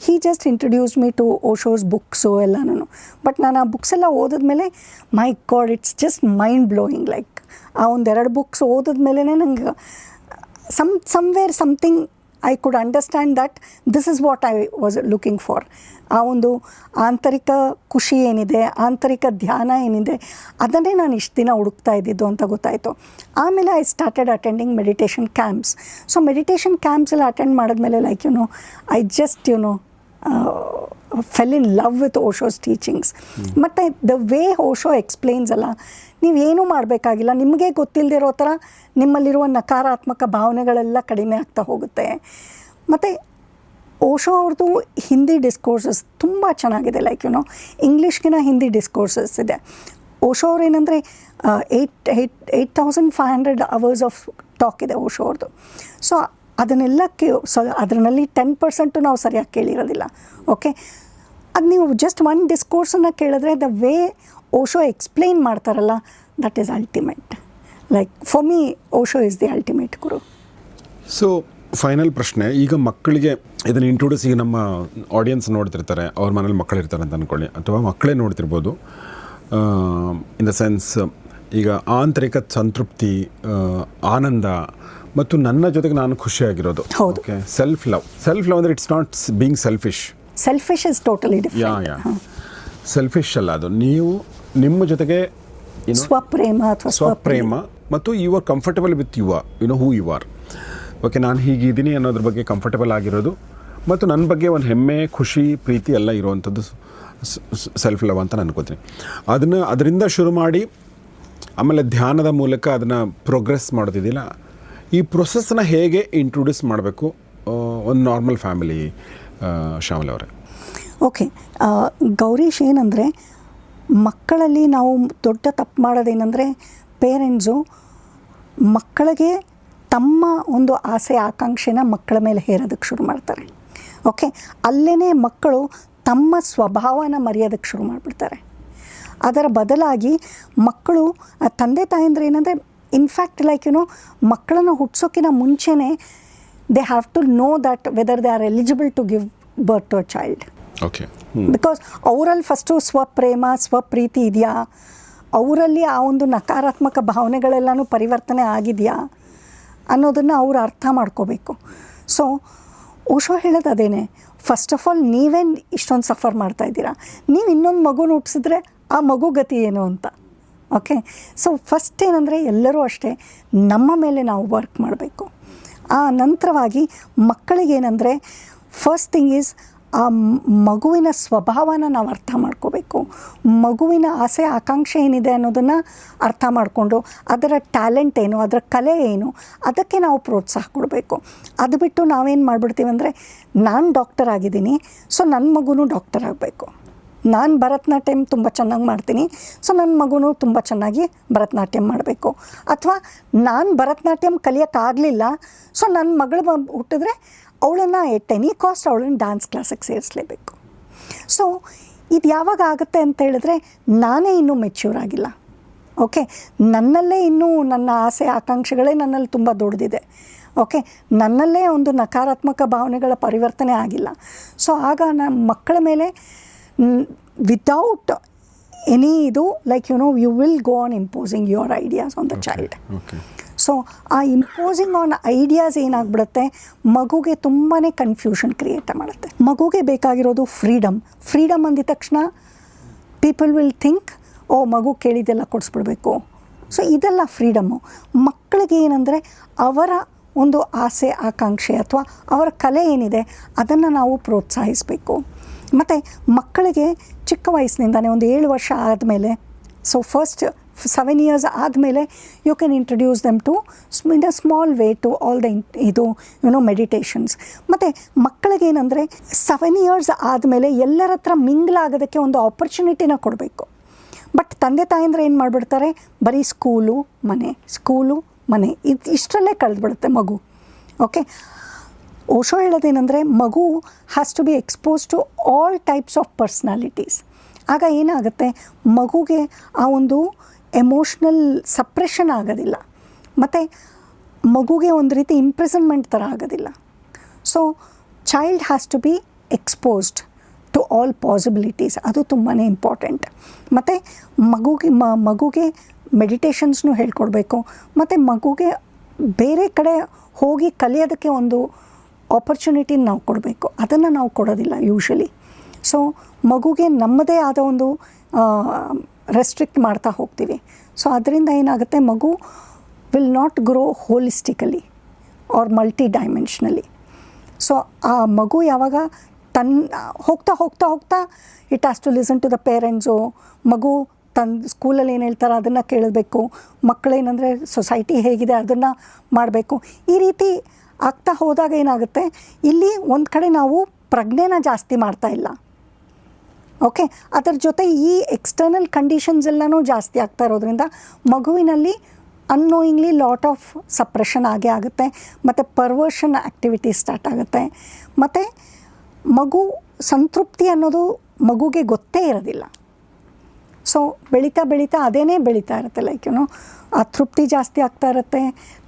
he just introduced me to Osho's books ಎಲ್ಲನೂ. ಬಟ್ ನಾನು ಆ ಬುಕ್ಸ್ ಎಲ್ಲ ಓದಿದ್ಮೇಲೆ my god, it's just mind blowing. ಆ ಒಂದೆರಡು ಬುಕ್ಸ್ ಓದಿದ್ಮೇಲೆ ನಂಗೆ somewhere something I could understand that this is what I was looking for. ಆ ಒಂದು ಆಂತರಿಕ ಖುಷಿ ಏನಿದೆ, ಆಂತರಿಕ ಧ್ಯಾನ ಏನಿದೆ, ಅದನ್ನೇ ನಾನು ಇಷ್ಟು ದಿನ ಹುಡುಕ್ತಾ ಇದ್ದಿದ್ದು ಅಂತ ಗೊತ್ತಾಯಿತು. ಆಮೇಲೆ I started attending meditation camps. So meditation camps ಎಲ್ಲ ಅಟೆಂಡ್ ಮಾಡಿದ್ಮೇಲೆ I just fell in love with Osho's teachings. ಮತ್ತು ದ ವೇ ಓಶೋ ಎಕ್ಸ್ಪ್ಲೇನ್ಸ್ ಅಲ್ಲ, ನೀವೇನೂ ಮಾಡಬೇಕಾಗಿಲ್ಲ, ನಿಮಗೆ ಗೊತ್ತಿಲ್ಲದಿರೋ ಥರ ನಿಮ್ಮಲ್ಲಿರುವ ನಕಾರಾತ್ಮಕ ಭಾವನೆಗಳೆಲ್ಲ ಕಡಿಮೆ ಆಗ್ತಾ ಹೋಗುತ್ತೆ. ಮತ್ತು ಓಶೋ ಅವ್ರದ್ದು ಹಿಂದಿ ಡಿಸ್ಕೋರ್ಸಸ್ ತುಂಬ ಚೆನ್ನಾಗಿದೆ. ಇಂಗ್ಲೀಷ್ಗಿನ ಹಿಂದಿ ಡಿಸ್ಕೋರ್ಸಸ್ ಇದೆ. ಓಶೋ ಅವ್ರು ಏನಂದರೆ 8,500 hours ಆಫ್ ಟಾಕ್ ಇದೆ ಓಶೋ ಅವ್ರದ್ದು. ಸೊ ಅದನ್ನೆಲ್ಲ ಅದರಲ್ಲಿ 10% ನಾವು ಸರಿಯಾಗಿ ಕೇಳಿರೋದಿಲ್ಲ. ಓಕೆ, ಅದು ನೀವು ಜಸ್ಟ್ ಒನ್ ಡಿಸ್ಕೋರ್ಸನ್ನು ಕೇಳಿದ್ರೆ ದ ವೇ ಓಶೋ ಎಕ್ಸ್ಪ್ಲೇನ್ ಮಾಡ್ತಾರಲ್ಲ, that is ultimate. For me Osho is the ultimate Guru. So final ಪ್ರಶ್ನೆ, ಈಗ ಮಕ್ಕಳಿಗೆ ಇದನ್ನು ಇಂಟ್ರೊಡ್ಯೂಸ್, ಈಗ ನಮ್ಮ ಆಡಿಯನ್ಸ್ ನೋಡ್ತಿರ್ತಾರೆ, ಅವ್ರ ಮನೇಲಿ ಮಕ್ಕಳಿರ್ತಾರೆ ಅಂತ ಅಂದ್ಕೊಳ್ಳಿ, ಅಥವಾ ಮಕ್ಕಳೇ ನೋಡ್ತಿರ್ಬೋದು. ಇನ್ ದ ಸೆನ್ಸ್, ಈಗ ಆಂತರಿಕ ಸಂತೃಪ್ತಿ, ಆನಂದ ಮತ್ತು ನನ್ನ ಜೊತೆಗೆ ನಾನು ಖುಷಿಯಾಗಿರೋದು. ಓಕೆ, ಸೆಲ್ಫ್ ಲವ್ ಅಂದರೆ it's not being selfish. Selfish is totally different. Selfish ಅಲ್ಲ, ಅದು ನೀವು ನಿಮ್ಮ ಜೊತೆಗೆ ಸ್ವಪ್ರೇಮ ಮತ್ತು you are comfortable with who you are. Okay, ನಾನು ಹೀಗಿದ್ದೀನಿ ಅನ್ನೋದ್ರ ಬಗ್ಗೆ ಕಂಫರ್ಟಬಲ್ ಆಗಿರೋದು, ಮತ್ತು ನನ್ನ ಬಗ್ಗೆ ಒಂದು ಹೆಮ್ಮೆ, ಖುಷಿ, ಪ್ರೀತಿ ಎಲ್ಲ ಇರುವಂಥದ್ದು ಸೆಲ್ಫ್ ಲವ್ ಅಂತ ಅನ್ಕೋತೀನಿ. ಅದರಿಂದ ಶುರು ಮಾಡಿ ಆಮೇಲೆ ಧ್ಯಾನದ ಮೂಲಕ ಅದನ್ನು ಪ್ರೋಗ್ರೆಸ್ ಮಾಡೋದಿದೆಯಲ್ಲ, ಈ ಪ್ರೊಸೆಸ್ನ ಹೇಗೆ ಇಂಟ್ರೊಡ್ಯೂಸ್ ಮಾಡಬೇಕು ಒಂದು ನಾರ್ಮಲ್ ಫ್ಯಾಮಿಲಿ? ಶ್ಯಾಮಲ ಅವರೇ. ಓಕೆ, ಗೌರೀಶ್, ಏನಂದರೆ ಮಕ್ಕಳಲ್ಲಿ ನಾವು ದೊಡ್ಡ ತಪ್ಪು ಮಾಡೋದೇನೆಂದರೆ, ಪೇರೆಂಟ್ಸು ಮಕ್ಕಳಿಗೆ ತಮ್ಮ ಒಂದು ಆಸೆ ಆಕಾಂಕ್ಷೆನ ಮಕ್ಕಳ ಮೇಲೆ ಹೇರೋದಕ್ಕೆ ಶುರು ಮಾಡ್ತಾರೆ. ಓಕೆ, ಅಲ್ಲೇ ಮಕ್ಕಳು ತಮ್ಮ ಸ್ವಭಾವನ ಮರೆಯೋದಕ್ಕೆ ಶುರು ಮಾಡಿಬಿಡ್ತಾರೆ. ಅದರ ಬದಲಾಗಿ ಮಕ್ಕಳು, ತಂದೆ ತಾಯಂದ್ರೆ ಏನಂದರೆ, ಇನ್ಫ್ಯಾಕ್ಟ್ ಮಕ್ಕಳನ್ನು ಹುಟ್ಟಿಸೋಕ್ಕಿಂತ ಮುಂಚೆನೇ they have to know that whether they are eligible to give birth to a child. Okay. Because ಅವರಲ್ಲಿ ಫಸ್ಟು ಸ್ವಪ್ರೇಮ ಸ್ವಪ್ರೀತಿ ಇದೆಯಾ, ಅವರಲ್ಲಿ ಆ ಒಂದು ನಕಾರಾತ್ಮಕ ಭಾವನೆಗಳೆಲ್ಲನೂ ಪರಿವರ್ತನೆ ಆಗಿದೆಯಾ ಅನ್ನೋದನ್ನು ಅವರು ಅರ್ಥ ಮಾಡ್ಕೋಬೇಕು. ಸೊ ಓಶೋ ಹೇಳೋದು ಅದೇನೆ, ಫಸ್ಟ್ ಆಫ್ ಆಲ್ ನೀವೇನು ಇಷ್ಟೊಂದು ಸಫರ್ ಮಾಡ್ತಾಯಿದ್ದೀರಾ, ನೀವು ಇನ್ನೊಂದು ಮಗುನ ಹುಟ್ಟಿಸಿದ್ರೆ ಆ ಮಗು ಗತಿ ಏನು ಅಂತ. ಓಕೆ, ಸೊ ಫಸ್ಟ್ ಏನಂದರೆ ಎಲ್ಲರೂ ಅಷ್ಟೇ ನಮ್ಮ ಮೇಲೆ ನಾವು ವರ್ಕ್ ಮಾಡಬೇಕು. ಆ ನಂತರವಾಗಿ ಮಕ್ಕಳಿಗೇನೆಂದರೆ ಫಸ್ಟ್ ಥಿಂಗ್ ಈಸ್ ಆ ಮಗುವಿನ ಸ್ವಭಾವನ ನಾವು ಅರ್ಥ ಮಾಡ್ಕೋಬೇಕು. ಮಗುವಿನ ಆಸೆ ಆಕಾಂಕ್ಷೆ ಏನಿದೆ ಅನ್ನೋದನ್ನು ಅರ್ಥ ಮಾಡಿಕೊಂಡು ಅದರ ಟ್ಯಾಲೆಂಟ್ ಏನು, ಅದರ ಕಲೆ ಏನು, ಅದಕ್ಕೆ ನಾವು ಪ್ರೋತ್ಸಾಹ ಕೊಡಬೇಕು. ಅದು ಬಿಟ್ಟು ನಾವೇನು ಮಾಡಿಬಿಡ್ತೀವಿ ಅಂದರೆ, ನಾನು ಡಾಕ್ಟರ್ ಆಗಿದ್ದೀನಿ ಸೊ ನನ್ನ ಮಗುನೂ ಡಾಕ್ಟರ್ ಆಗಬೇಕು, ನಾನು ಭರತನಾಟ್ಯಂ ತುಂಬ ಚೆನ್ನಾಗಿ ಮಾಡ್ತೀನಿ ಸೊ ನನ್ನ ಮಗುನೂ ತುಂಬ ಚೆನ್ನಾಗಿ ಭರತನಾಟ್ಯಂ ಮಾಡಬೇಕು, ಅಥವಾ ನಾನು ಭರತನಾಟ್ಯಂ ಕಲಿಯೋಕ್ಕಾಗಲಿಲ್ಲ ಸೊ ನನ್ನ ಮಗಳು ಹುಟ್ಟಿದ್ರೆ ಅವಳನ್ನು ಎಟ್ ಎನಿ ಕಾಸ್ಟ್ ಅವಳನ್ನು ಡ್ಯಾನ್ಸ್ ಕ್ಲಾಸಿಗೆ ಸೇರಿಸಲೇಬೇಕು. ಸೊ ಇದು ಯಾವಾಗ ಆಗುತ್ತೆ ಅಂತ ಹೇಳಿದ್ರೆ, ನಾನೇ ಇನ್ನೂ ಮೆಚ್ಯೂರ್ ಆಗಿಲ್ಲ. ಓಕೆ, ನನ್ನಲ್ಲೇ ಇನ್ನೂ ನನ್ನ ಆಸೆ ಆಕಾಂಕ್ಷೆಗಳೇ ನನ್ನಲ್ಲಿ ತುಂಬ ದೊಡ್ಡದಿದೆ. ಓಕೆ, ನನ್ನಲ್ಲೇ ಒಂದು ನಕಾರಾತ್ಮಕ ಭಾವನೆಗಳ ಪರಿವರ್ತನೆ ಆಗಿಲ್ಲ. ಸೊ ಆಗ ನಮ್ಮ ಮಕ್ಕಳ ಮೇಲೆ ವಿತೌಟ್ ಎನಿ ಇದು like you will go on imposing your ideas on the child. So ಆ ಇಂಪೋಸಿಂಗ್ ಆನ್ ಐಡಿಯಾಸ್ ಏನಾಗ್ಬಿಡುತ್ತೆ, ಮಗುಗೆ ತುಂಬಾ ಕನ್ಫ್ಯೂಷನ್ ಕ್ರಿಯೇಟ್ ಮಾಡುತ್ತೆ. ಮಗುಗೆ ಬೇಕಾಗಿರೋದು ಫ್ರೀಡಮ್ ಅಂದಿದ ತಕ್ಷಣ ಪೀಪಲ್ ವಿಲ್ ಥಿಂಕ್, ಓ ಮಗು ಕೇಳಿದ್ದೆಲ್ಲ ಕೊಡಿಸ್ಬಿಡ್ಬೇಕು. ಸೊ ಇದೆಲ್ಲ ಫ್ರೀಡಮ್ಮು. ಮಕ್ಕಳಿಗೆ ಏನಂದರೆ ಅವರ ಒಂದು ಆಸೆ ಆಕಾಂಕ್ಷೆ ಅಥವಾ ಅವರ ಕಲೆ ಏನಿದೆ ಅದನ್ನು ನಾವು ಪ್ರೋತ್ಸಾಹಿಸಬೇಕು. ಮತ್ತು ಮಕ್ಕಳಿಗೆ ಚಿಕ್ಕ ವಯಸ್ಸಿನಿಂದಲೇ ಒಂದು 7 ವರ್ಷ ಆದಮೇಲೆ, ಸೊ ಫಸ್ಟ್ 7 years ಆದಮೇಲೆ you can introduce them to in a small way to all the meditations. ಮತ್ತು ಮಕ್ಕಳಿಗೇನೆಂದರೆ 7 years ಆದಮೇಲೆ ಎಲ್ಲರ ಹತ್ರ ಮಿಂಗ್ಲ್ ಆಗೋದಕ್ಕೆ ಒಂದು ಆಪರ್ಚುನಿಟಿನ ಕೊಡಬೇಕು. ಬಟ್ ತಂದೆ ತಾಯಂದ್ರೆ ಏನು ಮಾಡಿಬಿಡ್ತಾರೆ, ಬರೀ ಸ್ಕೂಲು ಮನೆ ಇಷ್ಟರಲ್ಲೇ ಕಳೆದ್ಬಿಡುತ್ತೆ ಮಗು. ಓಕೆ, ಓಶೋ ಹೇಳೋದೇನೆಂದರೆ, ಮಗು has to be expose to all types of personalities. ಆಗ ಏನಾಗುತ್ತೆ, ಮಗುಗೆ ಆ ಒಂದು ಎಮೋಷ್ನಲ್ ಸಪ್ರೆಷನ್ ಆಗೋದಿಲ್ಲ, ಮತ್ತು ಮಗುಗೆ ಒಂದು ರೀತಿ ಇಂಪ್ರಿಸನ್ಮೆಂಟ್ ಥರ ಆಗೋದಿಲ್ಲ. So child has to be exposed to all possibilities, ಅದು ತುಂಬಾ ಇಂಪಾರ್ಟೆಂಟ್. ಮತ್ತು ಮಗುಗೆ ಮೆಡಿಟೇಷನ್ಸ್ನೂ ಹೇಳ್ಕೊಡ್ಬೇಕು, ಮತ್ತು ಮಗುಗೆ ಬೇರೆ ಕಡೆ ಹೋಗಿ ಕಲಿಯೋದಕ್ಕೆ ಒಂದು ಆಪರ್ಚುನಿಟಿನ ನಾವು ಕೊಡಬೇಕು. ಅದನ್ನು ನಾವು ಕೊಡೋದಿಲ್ಲ ಯೂಶ್ವಲಿ. ಸೊ ಮಗುಗೆ ನಮ್ಮದೇ ಆದ ಒಂದು ರೆಸ್ಟ್ರಿಕ್ಟ್ ಮಾಡ್ತಾ ಹೋಗ್ತೀವಿ. ಸೊ ಅದರಿಂದ ಏನಾಗುತ್ತೆ, ಮಗು will not grow holistically or multi dimensionally. So ಆ ಮಗು ಯಾವಾಗ ಹೋಗ್ತಾ it has to listen to the parents. ಮಗು ಸ್ಕೂಲಲ್ಲಿ ಏನು ಹೇಳ್ತಾರೆ ಅದನ್ನು ಕೇಳಬೇಕು, ಮಕ್ಕಳೇನೆಂದರೆ ಸೊಸೈಟಿ ಹೇಗಿದೆ ಅದನ್ನು ಮಾಡಬೇಕು. ಈ ರೀತಿ ಆಗ್ತಾ ಹೋದಾಗ ಏನಾಗುತ್ತೆ, ಇಲ್ಲಿ ಒಂದು ಕಡೆ ನಾವು ಪ್ರಜ್ಞೆನ ಜಾಸ್ತಿ ಮಾಡ್ತಾ ಇಲ್ಲ. ಓಕೆ, ಅದರ ಜೊತೆ ಈ ಎಕ್ಸ್ಟರ್ನಲ್ ಕಂಡೀಷನ್ಸ್ ಎಲ್ಲನೂ ಜಾಸ್ತಿ ಆಗ್ತಾ ಇರೋದ್ರಿಂದ ಮಗುವಿನಲ್ಲಿ ಅನ್ನೋಯಿಂಗ್ಲಿ ಲಾಟ್ ಆಫ್ ಸಪ್ರೆಷನ್ ಆಗೇ ಆಗುತ್ತೆ, ಮತ್ತು ಪರ್ವರ್ಷನ್ ಆ್ಯಕ್ಟಿವಿಟಿ ಸ್ಟಾರ್ಟ್ ಆಗುತ್ತೆ. ಮತ್ತು ಮಗು ಸಂತೃಪ್ತಿ ಅನ್ನೋದು ಮಗುಗೆ ಗೊತ್ತೇ ಇರೋದಿಲ್ಲ. ಸೊ ಬೆಳೀತಾ ಅದೇನೇ ಬೆಳೀತಾ ಇರುತ್ತೆ, ಲೈಕ್ ಆ ತೃಪ್ತಿ ಜಾಸ್ತಿ ಆಗ್ತಾ ಇರುತ್ತೆ,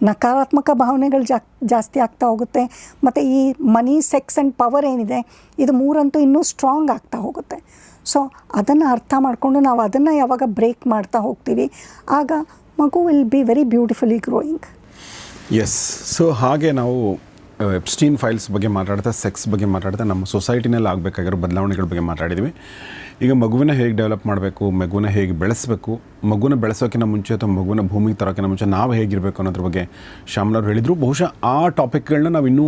ನಕಾರಾತ್ಮಕ ಭಾವನೆಗಳು ಜಾಸ್ತಿ ಆಗ್ತಾ ಹೋಗುತ್ತೆ, ಮತ್ತು ಈ ಮನಿ, ಸೆಕ್ಸ್ ಆ್ಯಂಡ್ ಪವರ್ ಏನಿದೆ ಇದು ಮೂರಂತೂ ಇನ್ನೂ ಸ್ಟ್ರಾಂಗ್ ಆಗ್ತಾ ಹೋಗುತ್ತೆ. ಸೊ ಅದನ್ನು ಅರ್ಥ ಮಾಡಿಕೊಂಡು ನಾವು ಅದನ್ನು ಯಾವಾಗ ಬ್ರೇಕ್ ಮಾಡ್ತಾ ಹೋಗ್ತೀವಿ, ಆಗ ಮಗು will be very beautifully growing. Yes, so ಹಾಗೆ ನಾವು ಎಪ್ಸ್ಟೀನ್ ಫೈಲ್ಸ್ ಬಗ್ಗೆ ಮಾತಾಡ್ತಾ, ಸೆಕ್ಸ್ ಬಗ್ಗೆ ಮಾತಾಡ್ತಾ, ನಮ್ಮ ಸೊಸೈಟಿನಲ್ಲಿ ಆಗಬೇಕಾಗಿರೋ ಬದಲಾವಣೆಗಳ ಬಗ್ಗೆ ಮಾತಾಡಿದ್ವಿ. ಈಗ ಮಗುವಿನ ಹೇಗೆ ಡೆವಲಪ್ ಮಾಡಬೇಕು, ಮಗುವಿನ ಹೇಗೆ ಬೆಳೆಸಬೇಕು, ಮಗುವಿನ ಬೆಳೆಸೋಕ್ಕಿಂತ ಮುಂಚೆ ಅಥವಾ ಮಗುವಿನ ಭೂಮಿಗೆ ತರೋಕ್ಕಿಂತ ಮುಂಚೆ ನಾವು ಹೇಗಿರಬೇಕು ಅನ್ನೋದ್ರ ಬಗ್ಗೆ ಶ್ಯಾಮಲವ್ರು ಹೇಳಿದರು. ಬಹುಶಃ ಆ ಟಾಪಿಕ್ಗಳನ್ನ ನಾವು ಇನ್ನೂ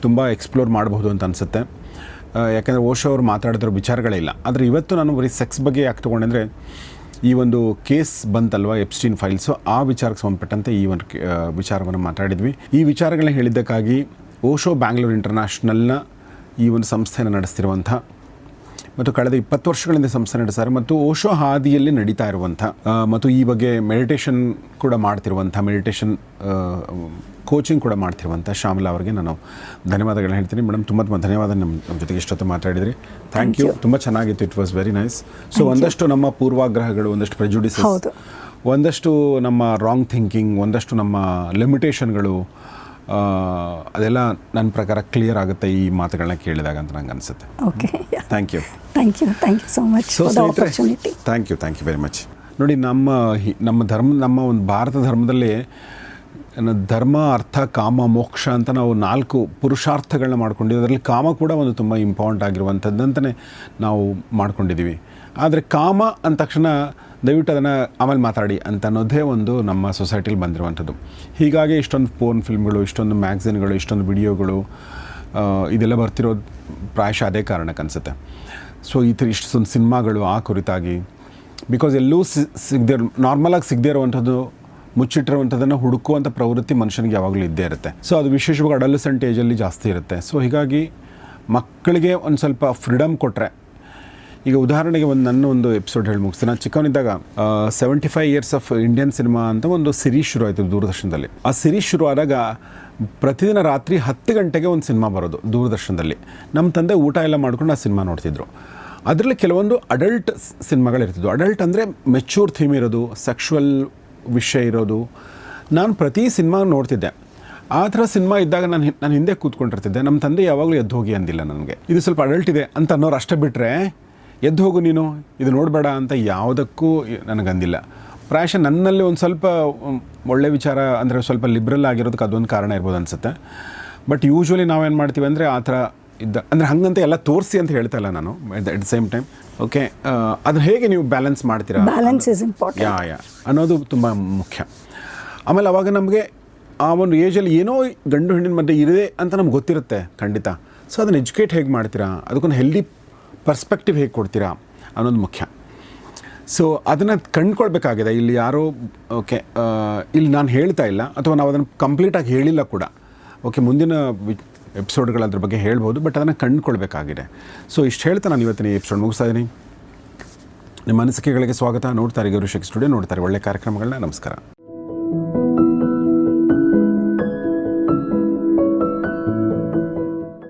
ತುಂಬ ಎಕ್ಸ್ಪ್ಲೋರ್ ಮಾಡಬಹುದು ಅಂತ ಅನಿಸುತ್ತೆ. ಯಾಕೆಂದರೆ ಓಶೋ ಅವರು ಮಾತಾಡಿದ್ರು ವಿಚಾರಗಳೇ ಇಲ್ಲ. ಆದರೆ ಇವತ್ತು ನಾನು ಬರೀ ಸೆಕ್ಸ್ ಬಗ್ಗೆ ಯಾಕೆ ತೊಗೊಂಡೆಂದರೆ, ಈ ಒಂದು ಕೇಸ್ ಬಂತಲ್ವ ಎಪ್ಸ್ಟೀನ್ ಫೈಲ್ಸು, ಆ ವಿಚಾರಕ್ಕೆ ಸಂಬಂಧಪಟ್ಟಂತೆ ಈ ಒಂದು ವಿಚಾರವನ್ನು ಮಾತಾಡಿದ್ವಿ. ಈ ವಿಚಾರಗಳನ್ನ ಹೇಳಿದ್ದಕ್ಕಾಗಿ ಓಶೋ ಬ್ಯಾಂಗ್ಳೂರ್ ಇಂಟರ್ನ್ಯಾಷನಲ್ನ ಈ ಒಂದು ಸಂಸ್ಥೆಯನ್ನು ನಡೆಸ್ತಿರುವಂಥ ಮತ್ತು ಕಳೆದ 20 ವರ್ಷಗಳಿಂದ ಸಂಸ್ಥೆ ನಡೆಸ್ತಾರೆ ಮತ್ತು ಓಶೋ ಹಾದಿಯಲ್ಲಿ ನಡೀತಾ ಇರುವಂಥ ಮತ್ತು ಈ ಬಗ್ಗೆ ಮೆಡಿಟೇಷನ್ ಕೂಡ ಮಾಡ್ತಿರುವಂಥ, ಮೆಡಿಟೇಷನ್ ಕೋಚಿಂಗ್ ಕೂಡ ಮಾಡ್ತಿರುವಂಥ ಶ್ಯಾಮಲಾ ಅವರಿಗೆ ನಾನು ಧನ್ಯವಾದಗಳನ್ನ ಹೇಳ್ತೀನಿ. ಮೇಡಮ್, ತುಂಬ ಧನ್ಯವಾದ ನಮ್ಮ ಜೊತೆಗೆ ಇಷ್ಟೊತ್ತು ಮಾತಾಡಿದ್ರಿ. Thank you. ತುಂಬ ಚೆನ್ನಾಗಿತ್ತು. It was very nice. So ಒಂದಷ್ಟು ನಮ್ಮ ಪೂರ್ವಾಗ್ರಹಗಳು, ಒಂದಷ್ಟು ಪ್ರೆಜುಡಿಸಸ್, ಒಂದಷ್ಟು ನಮ್ಮ ರಾಂಗ್ ಥಿಂಕಿಂಗ್, ಒಂದಷ್ಟು ನಮ್ಮ ಲಿಮಿಟೇಷನ್ಗಳು, ಅದೆಲ್ಲ ನನ್ನ ಪ್ರಕಾರ ಕ್ಲಿಯರ್ ಆಗುತ್ತೆ ಈ ಮಾತುಗಳನ್ನ ಕೇಳಿದಾಗ ಅಂತ ನಂಗೆ ಅನಿಸುತ್ತೆ. Okay, thank you so much so for the opportunity. Thank you very much. ನೋಡಿ, ನಮ್ಮ ಒಂದು ಭಾರತ ಧರ್ಮದಲ್ಲಿ ಧರ್ಮ, ಅರ್ಥ, ಕಾಮ, ಮೋಕ್ಷ ಅಂತ ನಾವು 4 ಪುರುಷಾರ್ಥಗಳನ್ನ ಮಾಡ್ಕೊಂಡಿದ್ದೀವಿ. ಅದರಲ್ಲಿ ಕಾಮ ಕೂಡ ಒಂದು ತುಂಬ ಇಂಪಾರ್ಟೆಂಟ್ ಆಗಿರುವಂಥದ್ದಂತಲೇ ನಾವು ಮಾಡ್ಕೊಂಡಿದ್ದೀವಿ. ಆದರೆ ಕಾಮ ಅಂದ ತಕ್ಷಣ ದಯವಿಟ್ಟು ಅದನ್ನು ಆಮೇಲೆ ಮಾತಾಡಿ ಅಂತ ಅನ್ನೋದೇ ಒಂದು ನಮ್ಮ ಸೊಸೈಟಿಲಿ ಬಂದಿರುವಂಥದ್ದು. ಹೀಗಾಗಿ ಇಷ್ಟೊಂದು ಪೋರ್ನ್ ಫಿಲ್ಮ್ಗಳು, ಇಷ್ಟೊಂದು ಮ್ಯಾಗ್ಝಿನ್ಗಳು, ಇಷ್ಟೊಂದು ವಿಡಿಯೋಗಳು ಇದೆಲ್ಲ ಬರ್ತಿರೋದು ಪ್ರಾಯಶಃ ಅದೇ ಕಾರಣಕ್ಕೆ ಅನಿಸುತ್ತೆ. ಸೊ ಈ ಥರ ಇಷ್ಟೊಂದು ಸಿನಿಮಾಗಳು ಆ ಕುರಿತಾಗಿ, ಬಿಕಾಸ್ ಎಲ್ಲೂ ನಾರ್ಮಲಾಗಿ ಸಿಗದೇ ಇರುವಂಥದ್ದು, ಮುಚ್ಚಿಟ್ಟಿರುವಂಥದ್ದನ್ನು ಹುಡುಕುವಂಥ ಪ್ರವೃತ್ತಿ ಮನುಷ್ಯನಿಗೆ ಯಾವಾಗಲೂ ಇದ್ದೇ ಇರುತ್ತೆ. ಸೊ ಅದು ವಿಶೇಷವಾಗಿ ಅಡಲ್ಸೆಂಟ್ ಏಜಲ್ಲಿ ಜಾಸ್ತಿ ಇರುತ್ತೆ. ಸೊ ಹೀಗಾಗಿ ಮಕ್ಕಳಿಗೆ ಒಂದು ಸ್ವಲ್ಪ ಫ್ರೀಡಮ್ ಕೊಟ್ಟರೆ, ಈಗ ಉದಾಹರಣೆಗೆ ನನ್ನ ಒಂದು ಎಪಿಸೋಡ್ ಹೇಳಿ ಮುಗಿಸ್ತೀನಿ. ನಾನು ಚಿಕ್ಕವನಿದ್ದಾಗ 75 ಇಯರ್ಸ್ ಆಫ್ ಇಂಡಿಯನ್ ಸಿನಿಮಾ ಅಂತ ಒಂದು ಸಿರೀಸ್ ಶುರು ಆಯಿತು ದೂರದರ್ಶನದಲ್ಲಿ. ಆ ಸಿರೀಸ್ ಶುರು ಆದಾಗ ಪ್ರತಿದಿನ ರಾತ್ರಿ 10 ಗಂಟೆಗೆ ಒಂದು ಸಿನಿಮಾ ಬರೋದು ದೂರದರ್ಶನದಲ್ಲಿ. ನಮ್ಮ ತಂದೆ ಊಟ ಎಲ್ಲ ಮಾಡ್ಕೊಂಡು ಆ ಸಿನಿಮಾ ನೋಡ್ತಿದ್ರು. ಅದರಲ್ಲಿ ಕೆಲವೊಂದು ಅಡಲ್ಟ್ ಸಿನಿಮಾಗಳಿರ್ತಿದ್ವು. ಅಡಲ್ಟ್ ಅಂದರೆ ಮೆಚ್ಯೂರ್ ಥೀಮ್ ಇರೋದು, ಸೆಕ್ಷುವಲ್ ವಿಷಯ ಇರೋದು. ನಾನು ಪ್ರತಿ ಸಿನಿಮಾ ನೋಡ್ತಿದ್ದೆ. ಆ ಥರ ಸಿನಿಮಾ ಇದ್ದಾಗ ನಾನು ಹಿಂದೆ ಕೂತ್ಕೊಂಡಿರ್ತಿದ್ದೆ. ನಮ್ಮ ತಂದೆ ಯಾವಾಗಲೂ ಎದ್ದು ಹೋಗಿ ಅಂದಿಲ್ಲ ನನಗೆ. ಇದು ಸ್ವಲ್ಪ ಅಡಲ್ಟ್ ಇದೆ ಅಂತ ಅನ್ನೋರು ಅಷ್ಟೇ ಬಿಟ್ಟರೆ, ಎದ್ದು ಹೋಗು ನೀನು, ಇದು ನೋಡಬೇಡ ಅಂತ ಯಾವುದಕ್ಕೂ ನನಗಂದಿಲ್ಲ. ಪ್ರಾಯಶಃ ನನ್ನಲ್ಲಿ ಒಂದು ಸ್ವಲ್ಪ ಒಳ್ಳೆ ವಿಚಾರ ಅಂದರೆ ಸ್ವಲ್ಪ ಲಿಬ್ರಲ್ ಆಗಿರೋದಕ್ಕೆ ಅದೊಂದು ಕಾರಣ ಇರ್ಬೋದು ಅನಿಸುತ್ತೆ. ಬಟ್ ಯೂಶ್ವಲಿ ನಾವೇನು ಮಾಡ್ತೀವಿ ಅಂದರೆ ಆ ಥರ ಅಂದರೆ ಹಂಗಂತ ಎಲ್ಲ ತೋರಿಸಿ ಅಂತ ಹೇಳ್ತಾ ಇಲ್ಲ ನಾನು. At the same time okay, ಅದು ಹೇಗೆ ನೀವು ಬ್ಯಾಲೆನ್ಸ್ ಮಾಡ್ತೀರಾ, ಬ್ಯಾಲೆನ್ಸ್ ಇಸ್ ಇಂಪಾರ್ಟೆಂಟ್ ಯಾ ಅನ್ನೋದು ತುಂಬ ಮುಖ್ಯ. ಆಮೇಲೆ ಅವಾಗ ನಮಗೆ ಆ ಒಂದು ಏಜಲ್ಲಿ ಏನೋ ಗಂಡು ಹೆಣ್ಣಿನ ಮಧ್ಯೆ ಇದೆ ಅಂತ ನಮ್ಗೆ ಗೊತ್ತಿರುತ್ತೆ ಖಂಡಿತ. ಸೊ ಅದನ್ನು ಎಜುಕೇಟ್ ಹೇಗೆ ಮಾಡ್ತೀರಾ, ಅದಕ್ಕೊಂದು ಹೆಲ್ದಿ ಪರ್ಸ್ಪೆಕ್ಟಿವ್ ಹೇಗೆ ಕೊಡ್ತೀರಾ ಅನ್ನೋದು ಮುಖ್ಯ. ಸೊ ಅದನ್ನು ಕಂಡುಕೊಳ್ಬೇಕಾಗಿದೆ. ಇಲ್ಲಿ ಯಾರೋ ಓಕೆ ಇಲ್ಲಿ ನಾನು ಹೇಳ್ತಾ ಇಲ್ಲ, ಅಥವಾ ನಾವು ಅದನ್ನು ಕಂಪ್ಲೀಟಾಗಿ ಹೇಳಿಲ್ಲ ಕೂಡ. ಓಕೆ, ಮುಂದಿನ ಎಪಿಸೋಡ್ಗಳು ಅದ್ರ ಬಗ್ಗೆ ಹೇಳ್ಬೋದು, ಬಟ್ ಅದನ್ನು ಕಂಡುಕೊಳ್ಬೇಕಾಗಿದೆ. ಸೊ ಇಷ್ಟು ಹೇಳ್ತಾ ನಾನು ಇವತ್ತಿನ ಈ ಎಪಿಸೋಡ್ ಮುಗಿಸ್ತಾ ಇದ್ದೀನಿ. ನಿಮ್ಮ ಅನಿಸಿಕೆಗಳಿಗೆ ಸ್ವಾಗತ. ನೋಡ್ತಾರೆ ಗೌರಿಶಕ್ತಿ ಸ್ಟುಡಿಯೋ, ನೋಡ್ತಾರೆ ಒಳ್ಳೆ ಕಾರ್ಯಕ್ರಮಗಳನ್ನ. ನಮಸ್ಕಾರ.